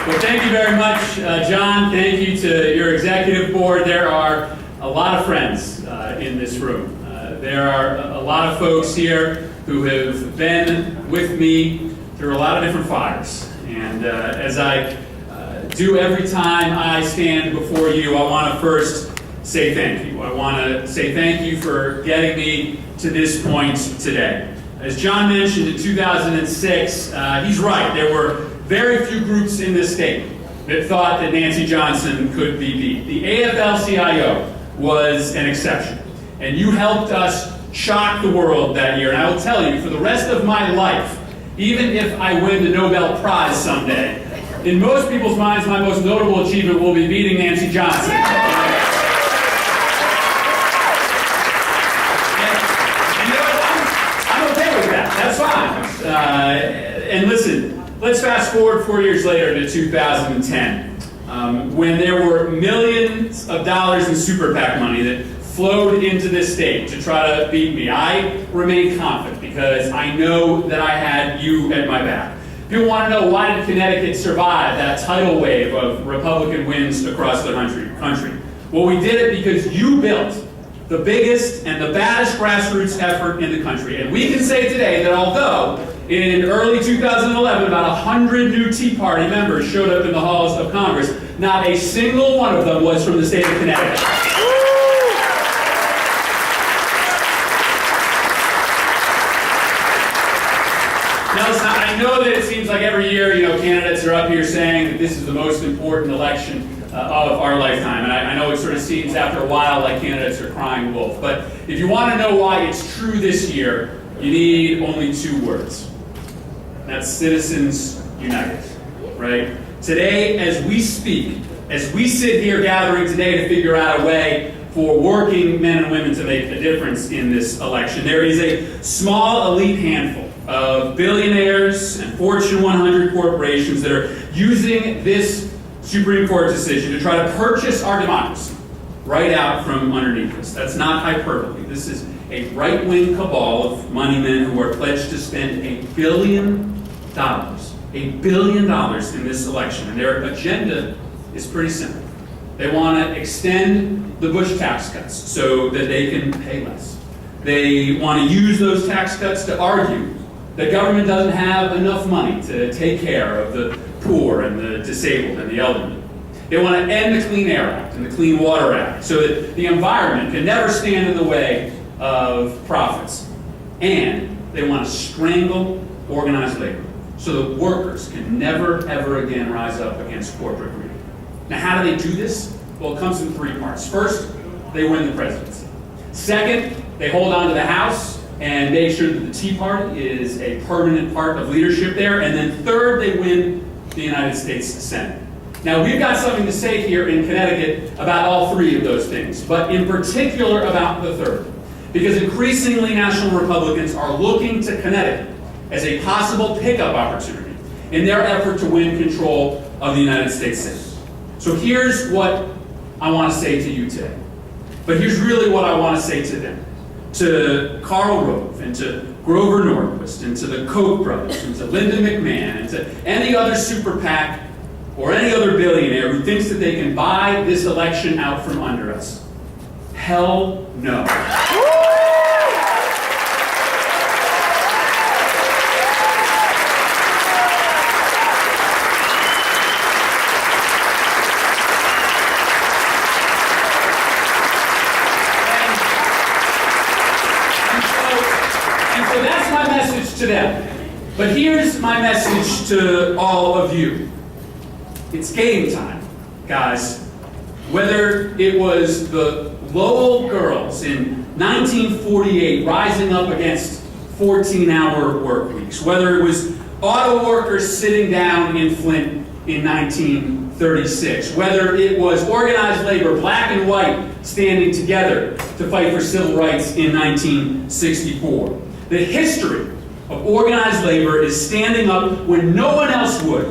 Well, thank you very much, John. Thank you to your executive board. There are a lot of friends in this room. There are a lot of folks here who have been with me through a lot of different fires. And as I do every time I stand before you, I want to first say thank you. I want to say thank you for getting me to this point today. As John mentioned, in 2006, he's right. There were very few groups in this state that thought that Nancy Johnson could be beat. The AFL-CIO was an exception. And you helped us shock the world that year. And I will tell you, for the rest of my life, even if I win the Nobel Prize someday, in most people's minds, my most notable achievement will be beating Nancy Johnson. And you know what? I'm okay with that. That's fine. And listen, let's fast forward 4 years later to 2010, when there were millions of dollars in super PAC money that flowed into this state to try to beat me. I remain confident because I know that I had you at my back. People want to know, why did Connecticut survive that tidal wave of Republican wins across the country? Well, we did it because you built the biggest and the baddest grassroots effort in the country. And we can say today that although in early 2011, about 100 new Tea Party members showed up in the halls of Congress, not a single one of them was from the state of Connecticut. Now, listen, I know that it seems like every year, candidates are up here saying that this is the most important election of our lifetime. And I know it sort of seems after a while like candidates are crying wolf. But if you want to know why it's true this year, you need only two words. That's Citizens United, right? Today, as we speak, as we sit here gathering today to figure out a way for working men and women to make a difference in this election, there is a small elite handful of billionaires and Fortune 100 corporations that are using this Supreme Court decision to try to purchase our democracy right out from underneath us. That's not hyperbole. This is a right-wing cabal of money men who are pledged to spend $1 billion in this election. And their agenda is pretty simple. They want to extend the Bush tax cuts so that they can pay less. They want to use those tax cuts to argue that government doesn't have enough money to take care of the poor and the disabled and the elderly. They want to end the Clean Air Act and the Clean Water Act so that the environment can never stand in the way of profits. And they want to strangle organized labor so that workers can never, ever again rise up against corporate greed. Now, how do they do this? Well, it comes in three parts. First, they win the presidency. Second, they hold on to the House and make sure that the Tea Party is a permanent part of leadership there. And then third, they win the United States Senate. Now, we've got something to say here in Connecticut about all three of those things, but in particular about the third. Because increasingly National Republicans are looking to Connecticut as a possible pickup opportunity in their effort to win control of the United States Senate. So here's what I want to say to you today. But here's really what I want to say to them. To Karl Rove, and to Grover Norquist, and to the Koch brothers, and to Linda McMahon, and to any other super PAC or any other billionaire who thinks that they can buy this election out from under us. Hell no. To them. But here's my message to all of you. It's game time, guys. Whether it was the Lowell girls in 1948 rising up against 14-hour work weeks, whether it was auto workers sitting down in Flint in 1936, whether it was organized labor, black and white, standing together to fight for civil rights in 1964. The history of organized labor is standing up when no one else would,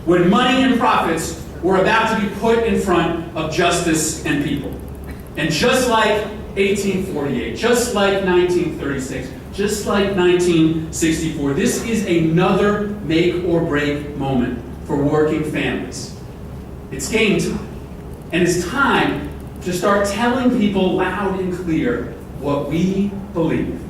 when money and profits were about to be put in front of justice and people. And just like 1848, just like 1936, just like 1964, this is another make or break moment for working families. It's game time. And it's time to start telling people loud and clear what we believe.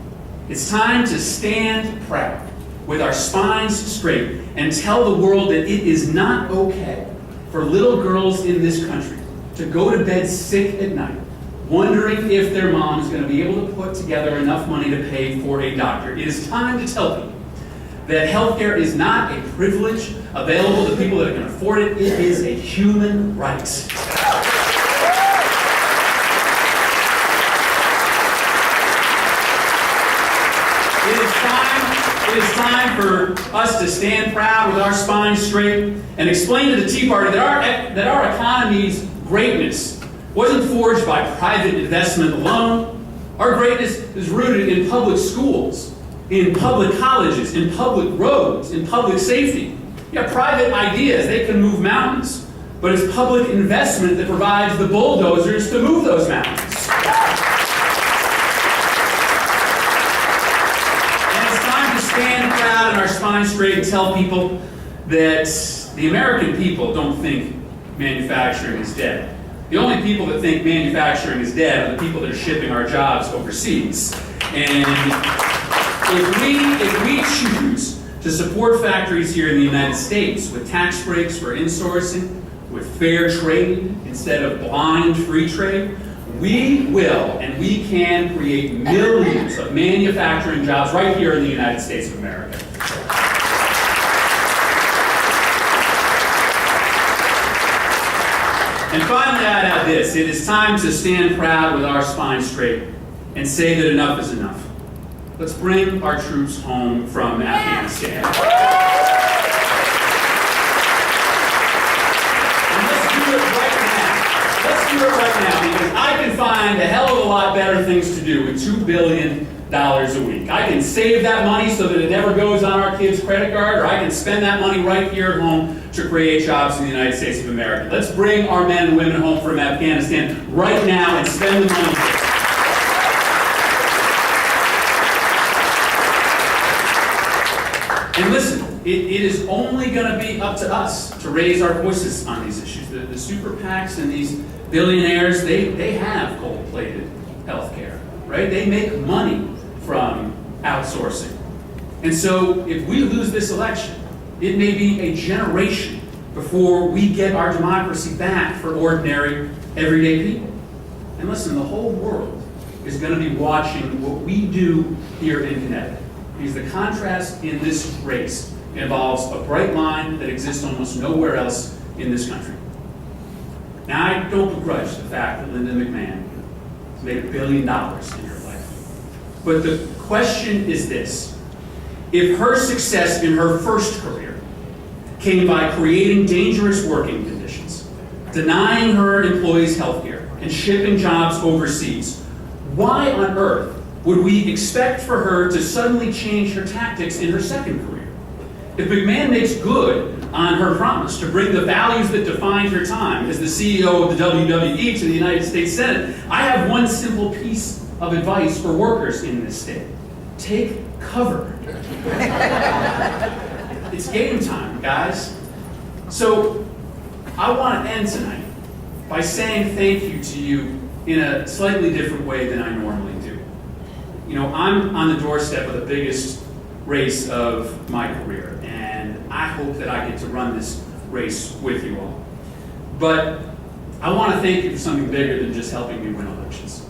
It's time to stand proud with our spines straight and tell the world that it is not okay for little girls in this country to go to bed sick at night, wondering if their mom is going to be able to put together enough money to pay for a doctor. It is time to tell people that healthcare is not a privilege available to people that can afford it. It is a human right. It is time for us to stand proud with our spines straight and explain to the Tea Party that our economy's greatness wasn't forged by private investment alone. Our greatness is rooted in public schools, in public colleges, in public roads, in public safety. Yeah, private ideas, they can move mountains, but it's public investment that provides the bulldozers to move those mountains. Stand proud and our spines straight and tell people that the American people don't think manufacturing is dead. The only people that think manufacturing is dead are the people that are shipping our jobs overseas. And if we choose to support factories here in the United States with tax breaks for insourcing, with fair trade instead of blind free trade, we will and we can create millions of manufacturing jobs right here in the United States of America. And finally, I'd add this. It is time to stand proud with our spines straight and say that enough is enough. Let's bring our troops home from Afghanistan. Because I can find a hell of a lot better things to do with $2 billion a week. I can save that money so that it never goes on our kids' credit card, or I can spend that money right here at home to create jobs in the United States of America. Let's bring our men and women home from Afghanistan right now and spend the money. And listen, it is only going to be up to us to raise our voices on these issues. The super PACs and these billionaires, they have gold-plated healthcare, right? They make money from outsourcing. And so if we lose this election, it may be a generation before we get our democracy back for ordinary, everyday people. And listen, the whole world is going to be watching what we do here in Connecticut. Because the contrast in this race involves a bright line that exists almost nowhere else in this country. Now, I don't begrudge the fact that Linda McMahon has made $1 billion in her life. But the question is this. If her success in her first career came by creating dangerous working conditions, denying her employees health care, and shipping jobs overseas, why on earth would we expect for her to suddenly change her tactics in her second career? If McMahon makes good on her promise to bring the values that defined her time as the CEO of the WWE to the United States Senate, I have one simple piece of advice for workers in this state. Take cover. It's game time, guys. So I want to end tonight by saying thank you to you in a slightly different way than I normally do. You know, I'm on the doorstep of the biggest race of my career, and I hope that I get to run this race with you all. But I want to thank you for something bigger than just helping me win elections.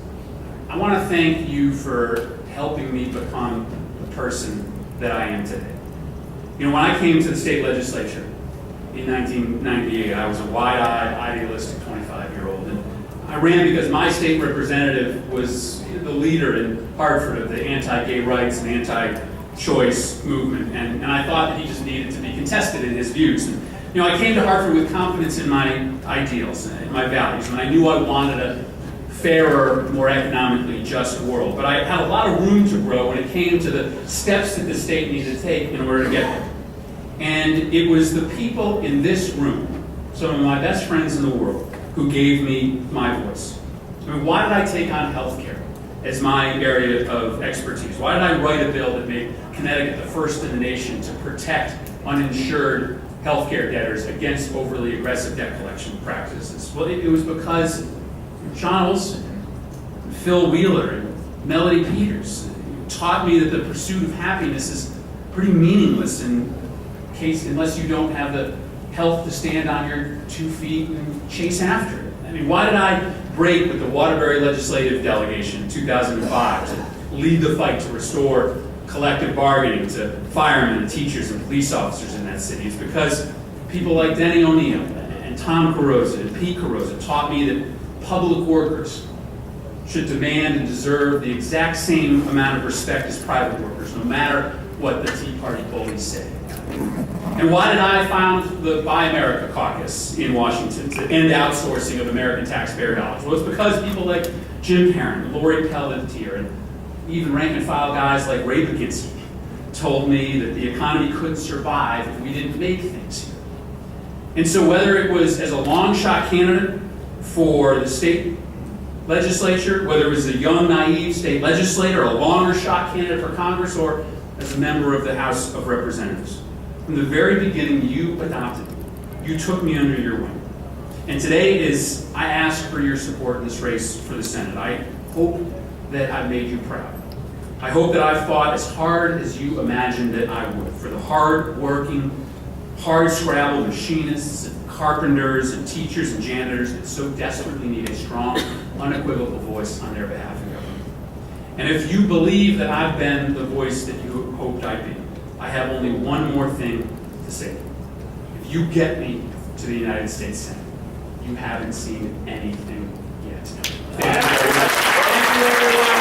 I want to thank you for helping me become the person that I am today. You know, when I came to the state legislature in 1998, I was a wide-eyed, idealistic 25-year-old, and I ran because my state representative was the leader in Hartford of the anti-gay rights and anti-choice movement, and I thought that he just needed to be contested in his views. And, you know, I came to Hartford with confidence in my ideals and my values, and I knew I wanted a fairer, more economically just world. But I had a lot of room to grow when it came to the steps that the state needed to take in order to get there. And it was the people in this room, some of my best friends in the world, who gave me my voice. I mean, why did I take on healthcare as my area of expertise? Why did I write a bill that made Connecticut the first in the nation to protect uninsured healthcare debtors against overly aggressive debt collection practices? Well, it was because John Olson, Phil Wheeler, and Melody Peters taught me that the pursuit of happiness is pretty meaningless unless you don't have the health to stand on your 2 feet and chase after it. I mean, why did I break with the Waterbury Legislative Delegation in 2005 to lead the fight to restore collective bargaining to firemen and teachers and police officers in that city? It's because people like Denny O'Neill and Tom Carosa and Pete Carosa taught me that public workers should demand and deserve the exact same amount of respect as private workers, no matter what the Tea Party bullies say. And why did I found the Buy America caucus in Washington to end outsourcing of American taxpayer dollars? Well, it's because people like Jim Perrin, Lori Pelletier, and even rank-and-file guys like Ray McGinsey told me that the economy couldn't survive if we didn't make things here. And so whether it was as a long-shot candidate for the state legislature, whether it was a young, naive state legislator, a longer-shot candidate for Congress, or as a member of the House of Representatives, from the very beginning, you adopted me. You took me under your wing. And today I ask for your support in this race for the Senate. I hope that I've made you proud. I hope that I've fought as hard as you imagined that I would for the hard-working, hard-scrabble machinists and carpenters and teachers and janitors that so desperately need a strong, unequivocal voice on their behalf in government. And if you believe that I've been the voice that you hoped I'd be, I have only one more thing to say. If you get me to the United States Senate, you haven't seen anything yet. Thank you very much. Thank you, everyone.